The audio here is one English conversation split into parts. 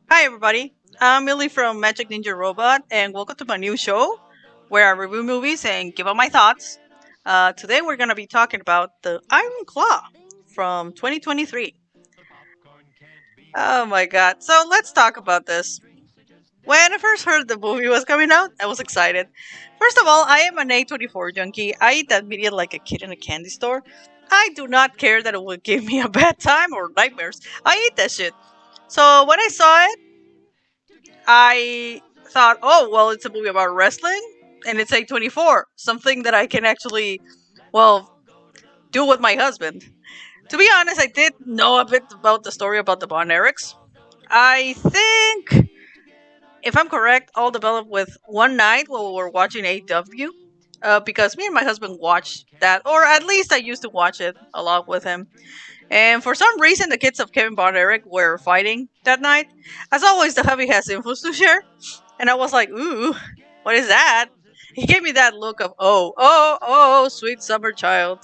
Hi, everybody. I'm Millie from Magic Ninja Robot, and welcome to my new show where I review movies and give out my thoughts. Today, we're going to be talking about The Iron Claw from 2023. Oh my god. So, let's talk about this. When I first heard the movie was coming out, I was excited. First of all, I am an A24 junkie. I eat that media like a kid in a candy store. I do not care that it will give me a bad time or nightmares. I eat that shit. So, when I saw it, I thought, oh, well, it's a movie about wrestling, and it's A24, something that I can actually, well, do with my husband. To be honest, I did know a bit about the story about the Von Erichs. I think, if I'm correct, all developed with one night while we were watching AW, because me and my husband watched that, or at least I used to watch it a lot with him. And for some reason, the kids of Kevin Von Erich were fighting that night. As always, the hubby has infos to share. And I was like, ooh, what is that? He gave me that look of, oh, sweet summer child.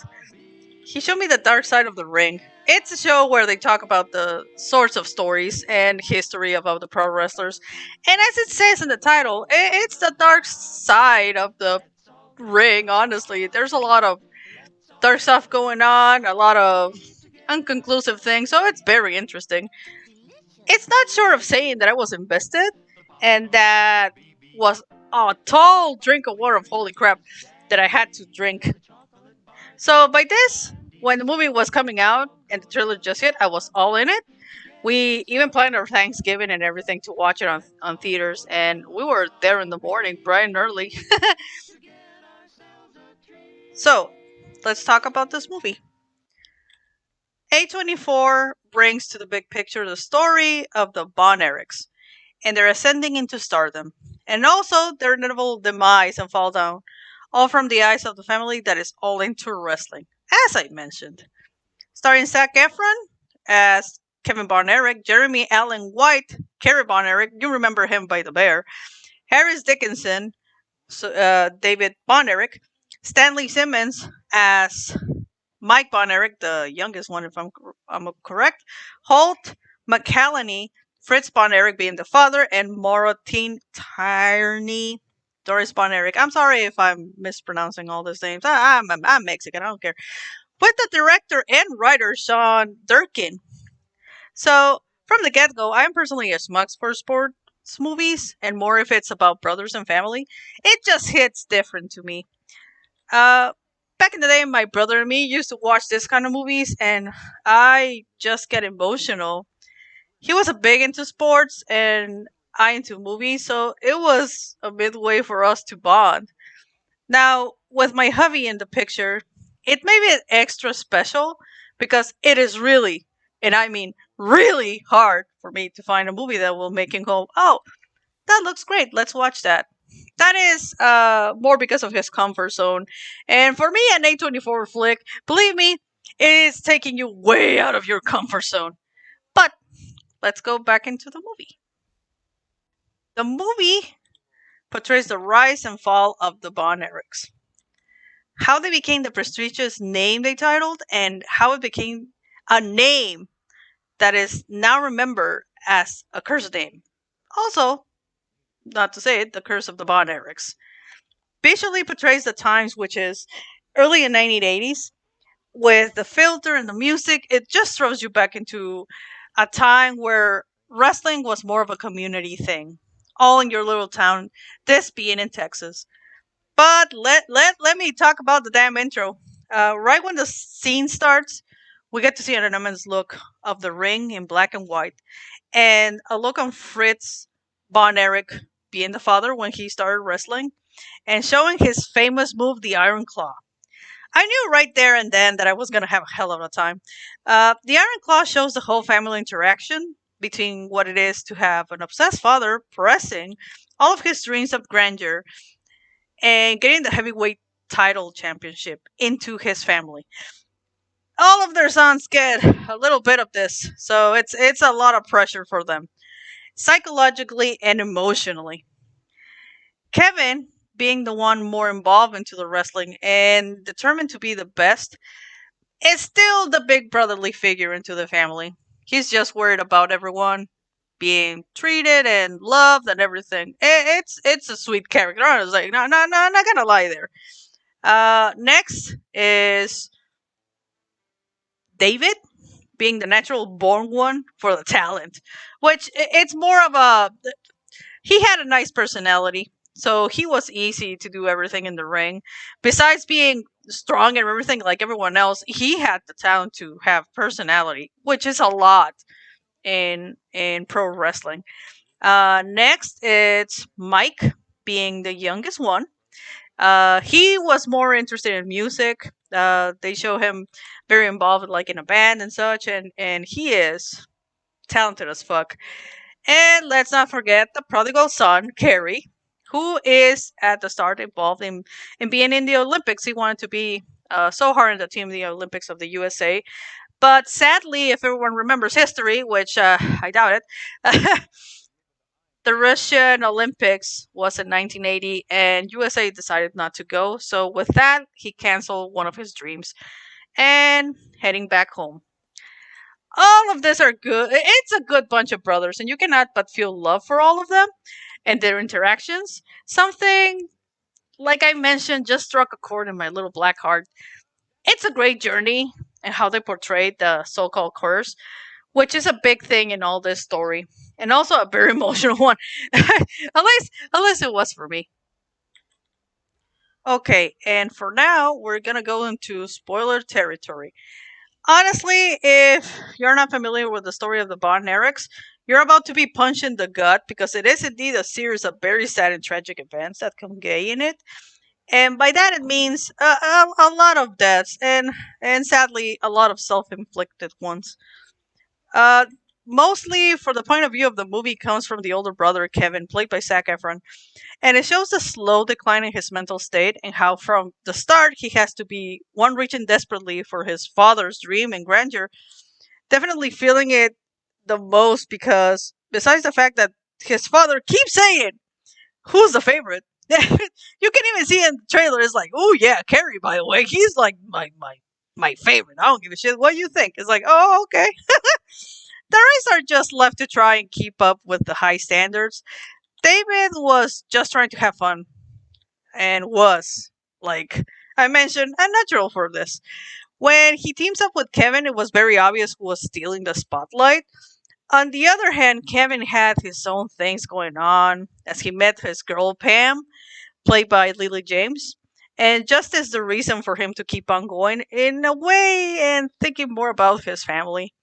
He showed me the dark side of the ring. It's a show where they talk about the sorts of stories and history about the pro wrestlers. And as it says in the title, it's the dark side of the ring, honestly. There's a lot of dark stuff going on, a lot of unconclusive things, so it's very interesting. It's not short of saying that I was invested, and that was a tall drink of water of holy crap that I had to drink. So by this, when the movie was coming out and the trailer just hit, I was all in it. We even planned our Thanksgiving and everything to watch it on theaters, and we were there in the morning, bright and early. So, let's talk about this movie. A24 brings to the big picture the story of the Von Erichs and their ascending into stardom, and also their inevitable demise and fall down, all from the eyes of the family that is all into wrestling, as I mentioned. Starring Zac Efron as Kevin Von Erich, Jeremy Allen White, Kerry Von Erich, you remember him by The Bear, Harris Dickinson, David Von Erich, Stanley Simmons as Mike Von Erich, the youngest one, if I'm correct, Holt McCallany, Fritz Von Erich being the father, and Morotine Tierney, Doris Von Erich. I'm sorry if I'm mispronouncing all these names. I'm Mexican, I don't care. With the director and writer Sean Durkin. So, from the get go, I'm personally a smug for sports movies, and more if it's about brothers and family. It just hits different to me. Uh, Back in the day, my brother and me used to watch this kind of movies, and I just get emotional. He was a big into sports, and I into movies, so it was a midway for us to bond. Now, with my hubby in the picture, it made it extra special because it is really, and I mean really hard for me to find a movie that will make him go, oh, that looks great, let's watch that. That is more because of his comfort zone. And for me, an A24 flick, believe me, it is taking you way out of your comfort zone. But let's go back into the movie. The movie portrays the rise and fall of the Von Erichs, how they became the prestigious name they titled, and how it became a name that is now remembered as a cursed name. Also, not to say it, the curse of the Von Erichs. Visually portrays the times, which is early in 1980s, with the filter and the music. It just throws you back into a time where wrestling was more of a community thing, all in your little town, this being in Texas. But let me talk about the damn intro. Right when the scene starts, we get to see an immense look of the ring in black and white, and a look on Fritz Von Erich being the father when he started wrestling, and showing his famous move, the Iron Claw. I knew right there and then that I was going to have a hell of a time. The Iron Claw shows the whole family interaction between what it is to have an obsessed father pressing all of his dreams of grandeur and getting the heavyweight title championship into his family. all of their sons get a little bit of this, so it's a lot of pressure for them, psychologically and emotionally. Kevin, being the one more involved into the wrestling and determined to be the best, is still the big brotherly figure into the family. He's just worried about everyone being treated and loved and everything. It's a sweet character. I was like, no, not gonna lie there. Next is David, being the natural born one for the talent, which it's more of a, he had a nice personality, so he was easy to do everything in the ring. Besides being strong and everything like everyone else, he had the talent to have personality, which is a lot in pro wrestling. Next, it's Mike, being the youngest one. He was more interested in music. They show him very involved, like in a band and such, and he is talented as fuck. And let's not forget the prodigal son, Kerry, who is at the start involved in being in the Olympics. He wanted to be so hard in the team of the Olympics of the USA. But sadly, if everyone remembers history, which I doubt it, the Russian Olympics was in 1980, and USA decided not to go. So with that, he canceled one of his dreams and heading back home. All of this are good. It's a good bunch of brothers, and you cannot but feel love for all of them and their interactions. Something, like I mentioned, just struck a chord in my little black heart. It's a great journey and how they portrayed the so-called curse, which is a big thing in all this story, and also a very emotional one. At least it was for me. Okay, and for now, we're gonna go into spoiler territory. Honestly, if you're not familiar with the story of the Von Erichs, you're about to be punched in the gut because it is indeed a series of very sad and tragic events that come gay in it. And by that it means a lot of deaths and sadly a lot of self-inflicted ones. Uh, Mostly for the point of view of the movie comes from the older brother Kevin, played by Zac Efron, and it shows the slow decline in his mental state and how from the start he has to be one reaching desperately for his father's dream and grandeur, definitely feeling it the most because besides the fact that his father keeps saying, "Who's the favorite?" You can even see in the trailer. It's like, "Oh yeah, Carrie. By the way, he's like my favorite. I don't give a shit what you think." It's like, "Oh okay." The rest are just left to try and keep up with the high standards. David was just trying to have fun and was, like I mentioned, unnatural for this. When he teams up with Kevin, it was very obvious who was stealing the spotlight. On the other hand, Kevin had his own things going on as he met his girl Pam, played by Lily James. And just as the reason for him to keep on going in a way and thinking more about his family.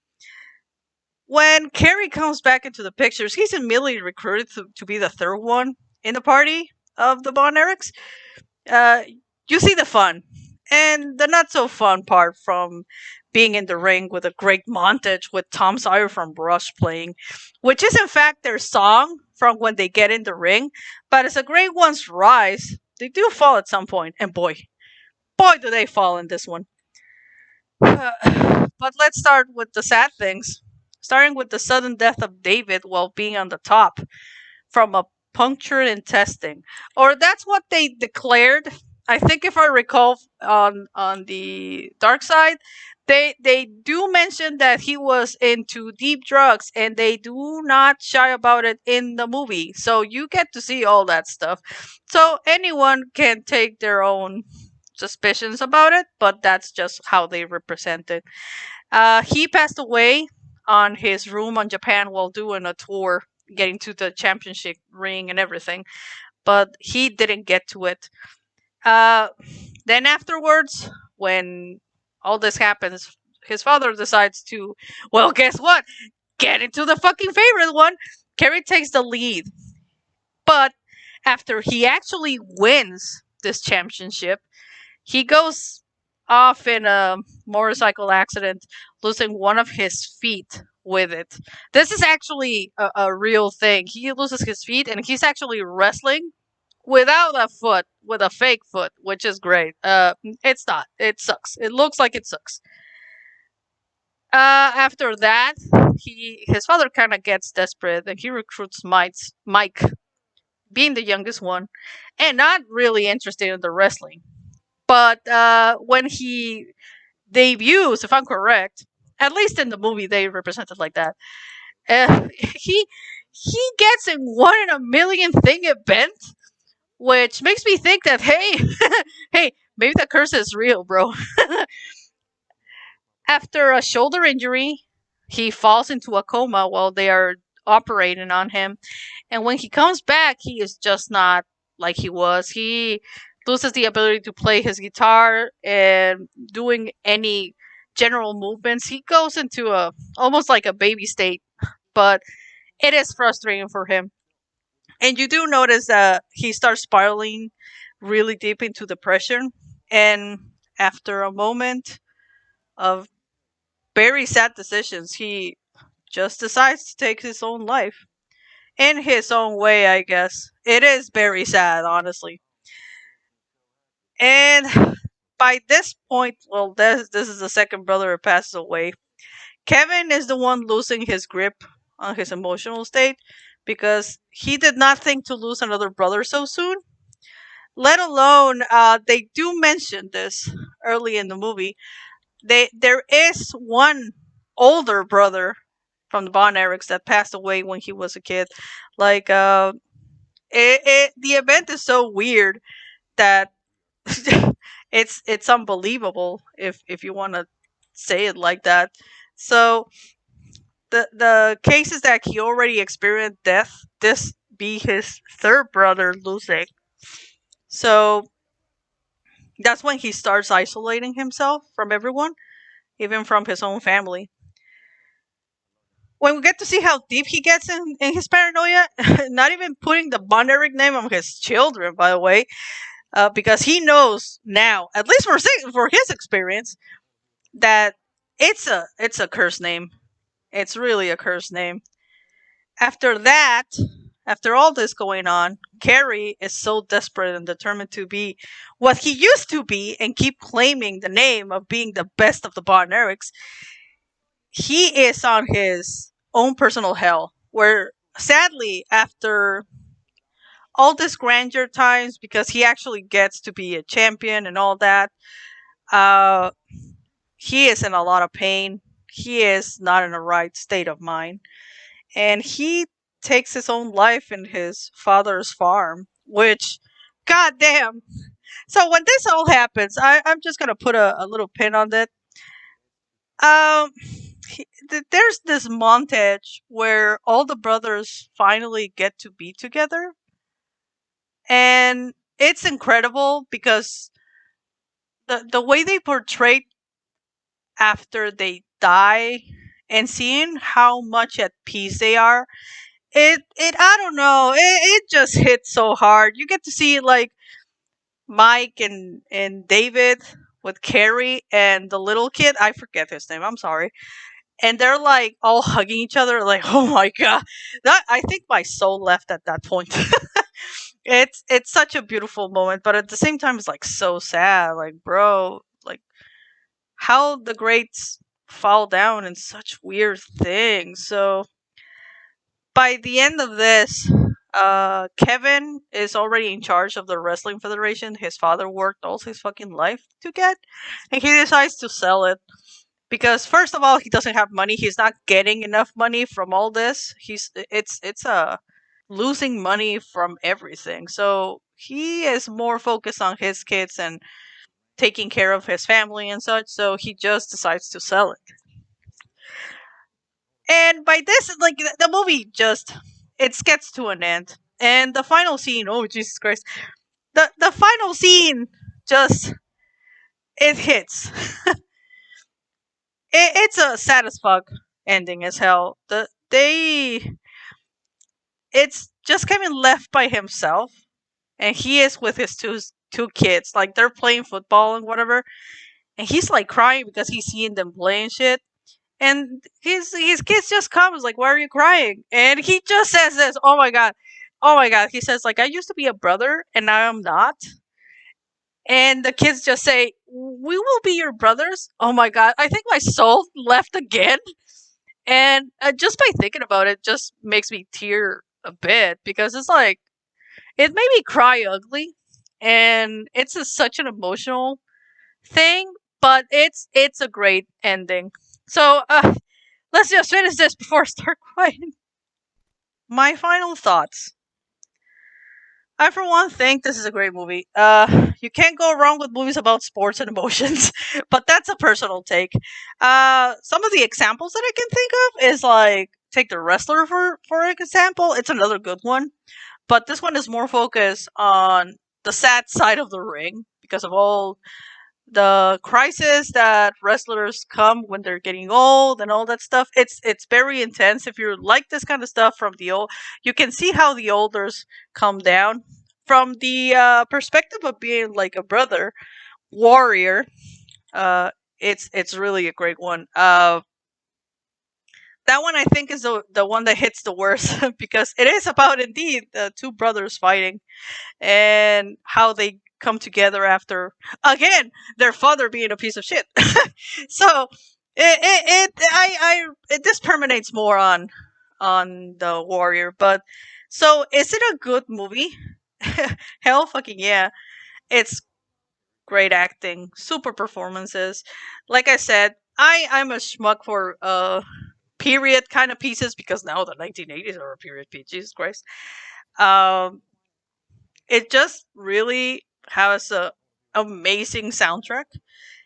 When Carrie comes back into the pictures, he's immediately recruited to be the third one in the party of the Von Erichs. Uh, you see the fun and the not so fun part from being in the ring with a great montage with Tom Sawyer from Rush playing, which is in fact their song from when they get in the ring. But as a great ones rise, they do fall at some point, and boy, do they fall in this one. But let's start with the sad things. Starting with the sudden death of David while being on the top from a punctured intestine, or that's what they declared. I think if I recall on the dark side, they do mention that he was into deep drugs, and they do not shy about it in the movie. So you get to see all that stuff. So anyone can take their own suspicions about it, but that's just how they represent it. He passed away on his room on Japan while doing a tour, getting to the championship ring and everything, but he didn't get to it. Uh, then afterwards, when all this happens, his father decides to, well, guess what? Get into the fucking favorite one. Kerry takes the lead, but after he actually wins this championship, he goes off in a motorcycle accident, losing one of his feet with it. This is actually a real thing. He loses his feet, and he's actually wrestling without a foot, with a fake foot, which is great. It's not. It sucks. It looks like it sucks. After that, his father kind of gets desperate and he recruits Mike, being the youngest one, and not really interested in the wrestling. But when he debuts, if I'm correct, at least in the movie they represent it like that. He gets in 1 in a million thing event, which makes me think that hey, hey, maybe the curse is real, bro. After a shoulder injury, he falls into a coma while they are operating on him, and when he comes back, he is just not like he was. He loses the ability to play his guitar and doing any general movements. He goes into a almost like a baby state, but it is frustrating for him. And you do notice that he starts spiraling really deep into depression. And after a moment of very sad decisions, he just decides to take his own life. In his own way, I guess. It is very sad, honestly. And by this point, well, this is the second brother who passes away. Kevin is the one losing his grip on his emotional state because he did not think to lose another brother so soon. Let alone, they do mention this early in the movie. There is one older brother from the Von Erichs that passed away when he was a kid. Like, the event is so weird that it's unbelievable if you want to say it like that. So the cases that he already experienced death, this be his third brother losing. So that's when he starts isolating himself from everyone, even from his own family. When we get to see how deep he gets in his paranoia, not even putting the Bonderic name on his children, by the way, because he knows now, at least for his experience, that it's a curse name. It's really a curse name. After that, after all this going on, Carrie is so desperate and determined to be what he used to be and keep claiming the name of being the best of the Von Erichs. He is on his own personal hell, where sadly, after all this grandeur times, because he actually gets to be a champion and all that, uh, he is in a lot of pain. He is not in the right state of mind. And he takes his own life in his father's farm, which, goddamn. So when this all happens, I'm just gonna put a little pin on it. Um, there's this montage where all the brothers finally get to be together, and it's incredible because the way they portray after they die and seeing how much at peace they are, it I don't know, it just hits so hard. You get to see like Mike and David with Carrie and the little kid, I forget his name, I'm sorry, and they're like all hugging each other, like, oh my god, that I think my soul left at that point. It's such a beautiful moment, but at the same time it's like so sad, like, bro, like, how the greats fall down in such weird things. So by the end of this, Kevin is already in charge of the wrestling federation his father worked all his fucking life to get, and he decides to sell it because first of all he doesn't have money. He's not getting enough money from all this. It's a losing money from everything. So he is more focused on his kids and taking care of his family and such. So he just decides to sell it. And by this, like, the movie just it gets to an end. And the final scene, oh Jesus Christ, the final scene just it hits. It's a sad as fuck ending as hell. It's just Kevin left by himself, and he is with his two kids. Like they're playing football and whatever, and he's like crying because he's seeing them playing shit. And his kids just comes like, "Why are you crying?" And he just says this, "Oh my god, oh my god." He says like, "I used to be a brother, and now I'm not." And the kids just say, we will be your brothers. Oh my god, I think my soul left again. And just by thinking about it, just makes me tear a bit because it's like it made me cry ugly, and it's such an emotional thing. But it's a great ending. So let's just finish this before I start crying. My final thoughts. I, for one, think this is a great movie. You can't go wrong with movies about sports and emotions, but that's a personal take. Some of the examples that I can think of is like take the wrestler for example. It's another good one, but this one is more focused on the sad side of the ring because of all the crisis that wrestlers come when they're getting old and all that stuff. It's very intense. If you like this kind of stuff from the old, you can see how the elders come down from the perspective of being like a brother warrior. Uh, it's really a great one. That one I think is the one that hits the worst because it is about indeed the two brothers fighting and how they come together after again their father being a piece of shit. So this permeates more on the warrior. But so is it a good movie? Hell fucking yeah. It's great acting, super performances. Like I said, I'm a schmuck for period kind of pieces because now the 1980s are a period piece. Jesus Christ. Um it just really has a amazing soundtrack.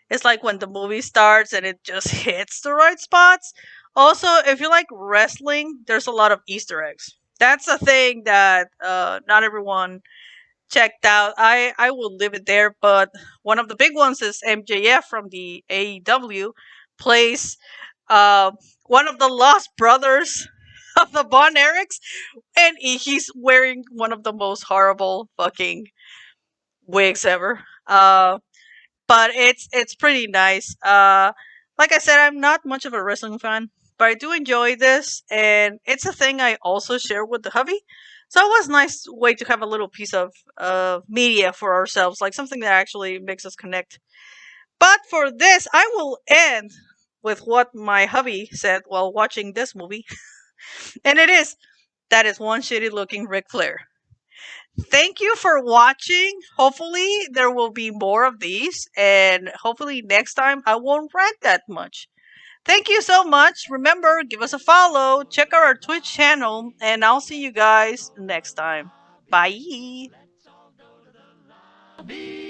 It's like when the movie starts and it just hits the right spots. Also, if you like wrestling, there's a lot of Easter eggs. That's a thing that not everyone checked out. I will leave it there, but one of the big ones is MJF from the AEW plays uh, one of the lost brothers of the Von Erichs, and he's wearing one of the most horrible fucking wigs ever. But it's pretty nice. Like I said, I'm not much of a wrestling fan, but I do enjoy this, and it's a thing I also share with the hubby. So it was nice way to have a little piece of media for ourselves, like something that actually makes us connect. But for this, I will end with what my hubby said while watching this movie, and it is that is one shitty looking Ric Flair. Thank you for watching. Hopefully, there will be more of these, and hopefully, next time I won't rant that much. Thank you so much. Remember, give us a follow, check out our Twitch channel, and I'll see you guys next time. Bye.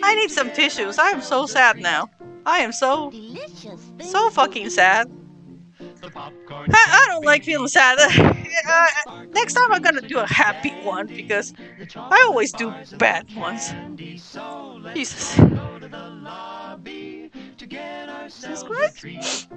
I need some tissues. I am so sad now. I am so fucking sad. I don't like feeling sad. Next time I'm gonna do a happy one because I always do bad ones. Jesus. Jesus Christ.